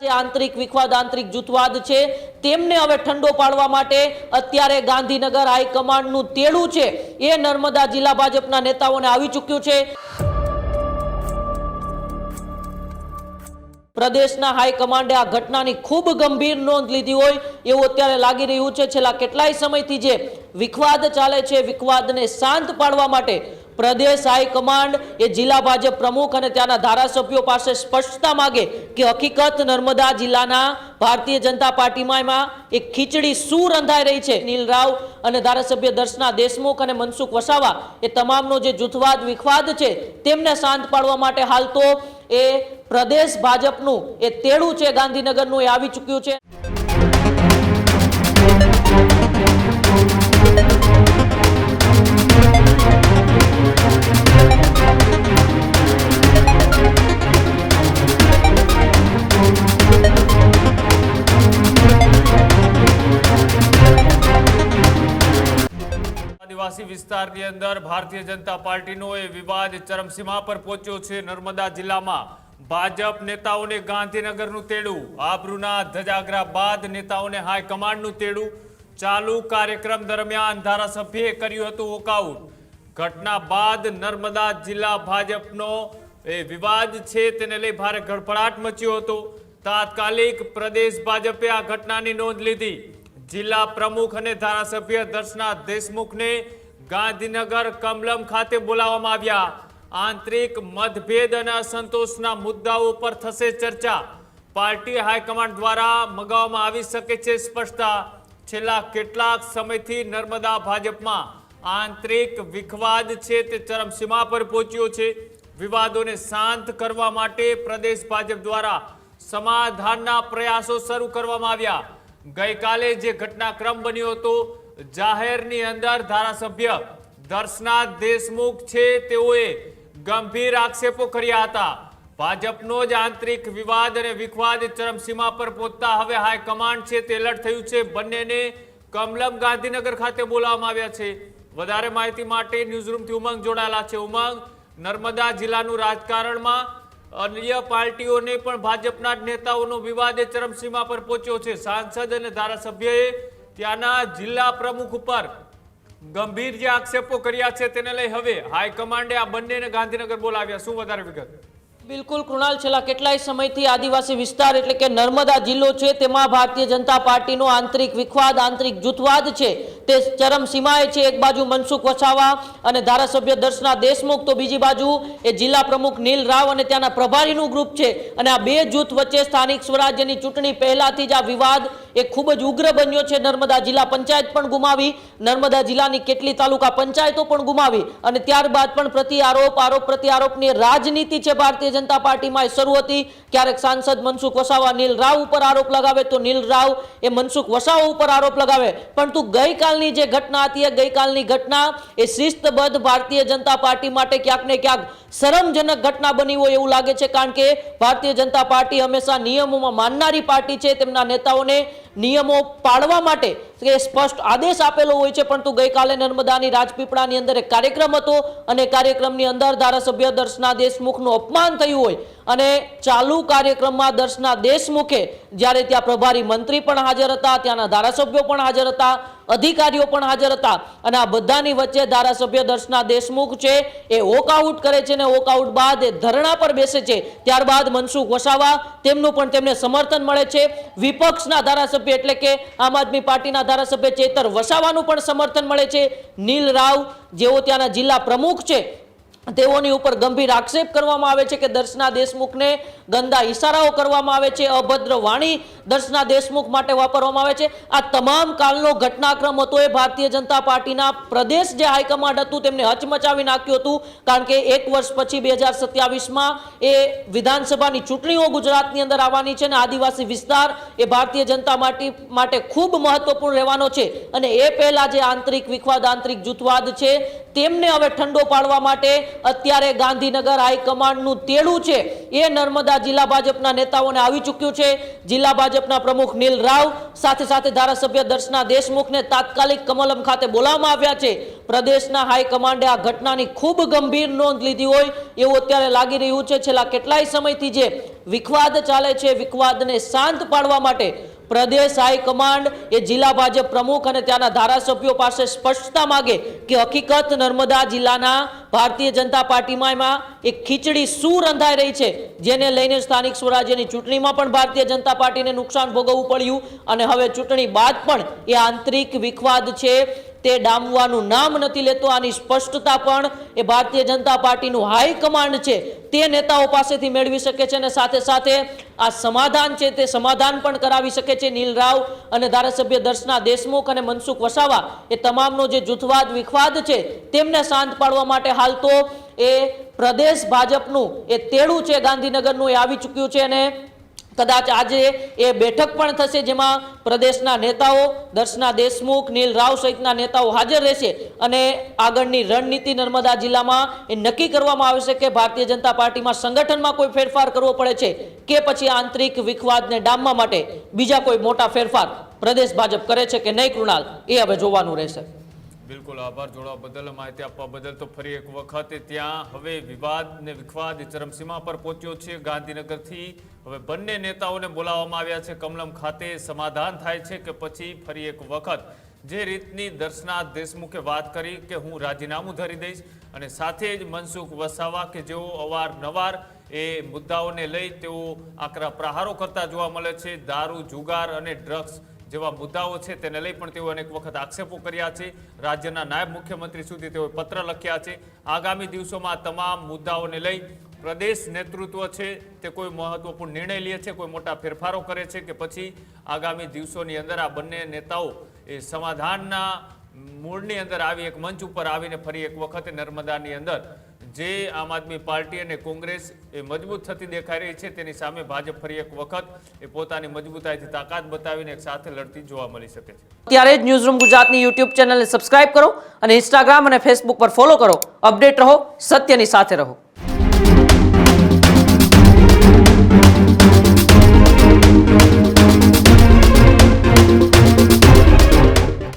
आंतरिक विखवाद आंतरिक जूथवाद छे तेमने हवे ठंडो पाडवा माटे अत्यारे गांधीनगर हाईकमांडनुं तेडुं छे ए नर्मदा जिल्ला भाजपना नेताओने आवी चूक्युं छे। प्रदेशना हाईकमांडे आ घटनानी खूब गंभीर नोंध लीधी होय एवुं अत्यारे लागी रह्युं छे। छेल्ला केटलाय समयथी जे विखवाद चाले छे विखवादने शांत पाडवा माटे प्रदेश हाईकमांड ए जिला भाजप प्रमुख और त्याना धारासभ्यों पासे स्पष्टता मांगे कि हकीकत नर्मदा जिल्लाना भारतीय जनता पार्टी में एक खीचड़ी शू रंधाई रही है। नील राव और धारासभ्य दर्शना देशमुख और मनसुख वसावा ए तमामनो जे जूथवाद विखवाद है तेमने शांत पाडवा माटे हाल तो ए प्रदेश भाजपनुं ए तेडुं छे गांधीनगरनुं ए आवी चूक्युं छे। आदिवासी विस्तारनी अंदर भारतीय जनता पार्टीनो ए विवाद चरमसीमा पर पहोंच्यो छे। नर्मदा जिल्लामां भाजप नेताओने गांधीनगरनुं तेडुं, आबरूना धजागरा बाद नेताओने हाईकमांडनुं तेडुं। चालू कार्यक्रम दरमियान धारासभ्ये कर्युं हतुं वॉकआउट। घटना बाद नर्मदा जिल्ला भाजपनो ए विवाद छे तेने लई भारे गड़बड़ाट मच्यो हतो। तात्कालिक प्रदेश भाजपे आ घटनानी नोंध लीधी। जिला प्रमुख और धारासभ्य दर्शना देशमुख ने गांधीनगर कमलम खाते बोलाववामां आव्या। आंतरिक मतभेद और असंतोषना मुद्दाओं पर थशे चर्चा। पार्टी हाईकमांड द्वारा मंगाववामां आवी शके छे स्पष्टता। छेल्ला केटलाक समयथी नर्मदा भाजपमां आंतरिक विखवाद छे ते चरमसीमा पर पहोंच्यो छे। विवादोने शांत करवा माटे प्रदेश भाजप द्वारा समाधानना प्रयासों शरू करवामां आव्या। गई काले जे घटनाक्रम बन्यो तो जाहेरनी अंदर धारासभ्य दर्शना देशमुख छे तेओए गंभीर आक्षेपो कर्या हता। भाजपनो ज आंतरिक विवाद अने विखवाद चरमसीमा पर पहोंचता हवे हाईकमांड छे ते एलर्ट थयुं छे। बंनेने कमलम गांधीनगर खाते बोलाववामां आव्या छे। वधारे माहिती माटे न्यूઝરૂમથી उमंग जोड़ाયેલા છે। उमंग, नर्मदा जिल्लाનું રાજકારણમાં अन्य पार्टीओने पण भाजपना नेताओनो विवाद चरमसीमा पर पहोंच्यो छे। सांसद अने धारासभ्यए त्याना जिल्ला प्रमुख पर गंभीर जे आक्षेपो कर्या छे तेने लई हवे हाईकमांडे आ बंनेने गांधीनगर बोलाव्या। शुं वधारे विगत? बिल्कुल कृणाल, छेल्ला केटलाय समयथी आदिवासी विस्तार एटले के नर्मदा जिल्लो छे तेमां भारतीय जनता पार्टीनो आंतरिक विखवाद आंतरिक जूथवाद छे ते चरमसीमाए छे। एक बाजू मनसुख वसावा अने धारासभ्य दर्शना देशमुख तो बीजी बाजू ए जिल्ला प्रमुख नील राव अने त्याना प्रभारीनुं ग्रुप छे अने आ बे जूथ वच्चे स्थानिक स्वराज्यनी चूंटणी पहेलाथी ज आ विवाद ए खूब ज उग्र बन्यो छे। नर्मदा जिल्ला पंचायत पण गुमावी, नर्मदा जिल्लानी केटली तालुका पंचायतो पण गुमावी अने त्यारबाद पण प्रति आरोप प्रति आरोपनी राजनीति छे भारतीय जनता पार्टी में शुरू थी। क्यारेक सांसद मनसुख वसावा नील राव पर आरोप लगावे तो नील राव ए मनसुख वसावा पर आरोप लगावे। परंतु गई कालनी जे घटना थी ए गई कालनी घटना ए शिस्तबद्ध भारतीय जनता पार्टी माटे क्यांक ने क्यांक शरमजनक घटना बनी होय एवुं लागे छे। कारण के भारतीय जनता पार्टी हमेशा नियमों माननारी पार्टी छे। तेमना नेताओने नियमों पाळवा माटे स्पष्ट आदेश आपेलो होय छे। परंतु गई काले नर्मदानी राजपीपळानी अंदर एक कार्यक्रम हतो अने कार्यक्रमनी अंदर धारासभ्य दर्शना देशमुखनुं अपमान थयुं होय अने चालू कार्यक्रममां दर्शना देशमुखे ज्यारे त्यां प्रभारी मंत्री पण हाजर हता, त्याना धारासभ्यो पण हाजर हता, अधिकारीओ पण हाजर हता अने आ बधानी वच्चे धारासभ्य दर्शना देशमुख छे ए वॉकआउट करे छे ने वॉकआउट बाद ए धरણા पर बेसे छे। त्यारबाद मनसुख वसावा तेमनुं पण तेमने समर्थन मळे छे। विपक्षना धारासभ्य एटले के आम आदमी पार्टीना धारासभ्य चेतर वसावानुं पण समर्थन मळे छे। नील राव जेओ त्याना जिल्ला प्रमुख छे तेओनी उपर गंभीर आक्षेप करवामां आवे छे के दर्शना देशमुखने गंदा इशाराओ करवामां आवे छे, अभद्र वाणी दर्शना देशमुख माटे वापरवामां आवे छे। आ तमाम कालनो घटनाक्रम हतो ए भारतीय जनता पार्टीना प्रदेश जे हाईकमांड हतुं तेमने हचमचावी नाख्युं हतुं। कारण के एक वर्ष पछी 2027 मां ए विधानसभानी चूंटणीओ गुजरातनी अंदर आववानी छे अने आदिवासी विस्तार ए भारतीय जनता माटे खूब महत्वपूर्ण रहेવાનો छे अने ए पहेला जे आंतरिक विखवाद आंतरिक जूथवाद छे तेमने हवे ठंडो पाडवा माटे अत्यारे गांधीनगर हाईकमांडनुं तेडुं छे ए नर्मदा जिला भाजपना नेताओने आवी चूक्युं छे। जिला भाजपना प्रमुख नील राव साथे साथे धारासभ्य दर्शना देशमुखने तात्कालिक कमलम खाते बोलाववामां आव्या छे। પ્રદેશના હાઈકમાન્ડે આ ઘટનાની ખૂબ ગંભીર નોંધ લીધી હોય એવું અત્યારે લાગી રહ્યું છે. છેલ્લા કેટલાય સમયથી જે વિખવાદ ચાલે છે, વિખવાદને શાંત પાડવા માટે પ્રદેશ હાઈકમાન્ડ એ જિલ્લા ભાજપ પ્રમુખ અને ત્યાંના ધારાસભ્યો પાસે સ્પષ્ટતા માગે કે હકીકત નર્મદા જિલ્લાના ભારતીય જનતા પાર્ટીમાં એમાં એક ખીચડી શું રંધાઈ રહી છે, જેને લઈને સ્થાનિક સ્વરાજ્યની ચૂંટણીમાં પણ ભારતીય જનતા પાર્ટીને નુકસાન ભોગવવું પડ્યું અને હવે ચૂંટણી બાદ પણ એ આંતરિક વિખવાદ છે તે ડામવાનું નામ નથી લેતો. આની સ્પષ્ટતા પણ એ ભારતીય જનતા પાર્ટીનું હાઈકમાન્ડ છે તે નેતાઓ પાસેથી મેળવી શકે છે અને સાથે સાથે આ સમાધાન છે તે સમાધાન પણ કરાવી શકે છે. નીલ રાવ અને ધારાસભ્ય દર્શના દેશમુખ અને મનસુખ વસાવા એ તમામનો જે જૂથવાદ વિખવાદ છે તેમને શાંત પાડવા માટે હાલ તો એ પ્રદેશ ભાજપનું એ તેડું છે ગાંધીનગરનું એ આવી ચૂક્યું છે અને કદાચ આજે એ બેઠક પણ થશે જેમાં પ્રદેશના નેતાઓ દર્શના દેશમુખ, નીલ રાવ સહિતના નેતાઓ હાજર રહેશે અને આગળની રણનીતિ નર્મદા જિલ્લામાં એ નક્કી કરવામાં આવશે કે ભારતીય જનતા પાર્ટીમાં સંગઠનમાં કોઈ ફેરફાર કરવો પડે છે કે પછી આંતરિક વિખવાદને ડામવા માટે બીજા કોઈ મોટા ફેરફાર પ્રદેશ ભાજપ કરે છે કે નહીં. કૃણાલ, એ હવે જોવાનું રહેશે. બિલકુલ, આભાર જોડવા બદલ, માહિતી આપવા બદલ. તો ફરી એક વખત ત્યાં હવે વિવાદ ને વિખવાદ ચરમસીમા પર પહોંચ્યો છે. ગાંધીનગરથી હવે બંને નેતાઓને બોલાવવામાં આવ્યા છે કમલમ ખાતે. સમાધાન થાય છે કે પછી ફરી એક વખત જે રીતની દર્શના દેશમુખે વાત કરી કે હું રાજીનામું ધરી દઈશ અને સાથે જ મનસુખ વસાવા કે જેઓ અવારનવાર એ મુદ્દાઓને લઈ તેઓ આકરા પ્રહારો કરતા જોવા મળે છે. દારૂ, જુગાર અને ડ્રગ્સ જેવા મુદ્દાઓ છે તેને લઈ પણ તેઓ અનેક વખત આક્ષેપો કર્યા છે. રાજ્યના નાયબ મુખ્યમંત્રી સુધી તેઓએ પત્ર લખ્યા છે. આગામી દિવસોમાં તમામ મુદ્દાઓને લઈ પ્રદેશ નેતૃત્વ છે તે કોઈ મહત્વપૂર્ણ નિર્ણય લે છે, કોઈ મોટા ફેરફારો કરે છે કે પછી આગામી દિવસોની અંદર આ બંને નેતાઓ એ સમાધાનના મૂળની અંદર આવી એક મંચ ઉપર આવીને ફરી એક વખત નર્મદાની અંદર જે આમ આદમી પાર્ટી અને કોંગ્રેસ એ મજબૂત થતી દેખાઈ રહી છે તેની સામે ભાજપ ફરી એક વખત એ પોતાની મજબૂતાઈથી તાકાત બતાવીને એક સાથે લડતી જોવા મળી શકે છે. ત્યારે જ ન્યૂઝરૂમ ગુજરાતની યુટ્યુબ ચેનલને સબસ્ક્રાઇબ કરો અને ઇન્સ્ટાગ્રામ અને ફેસબુક પર ફોલો કરો. અપડેટ રહો, સત્યની સાથે રહો.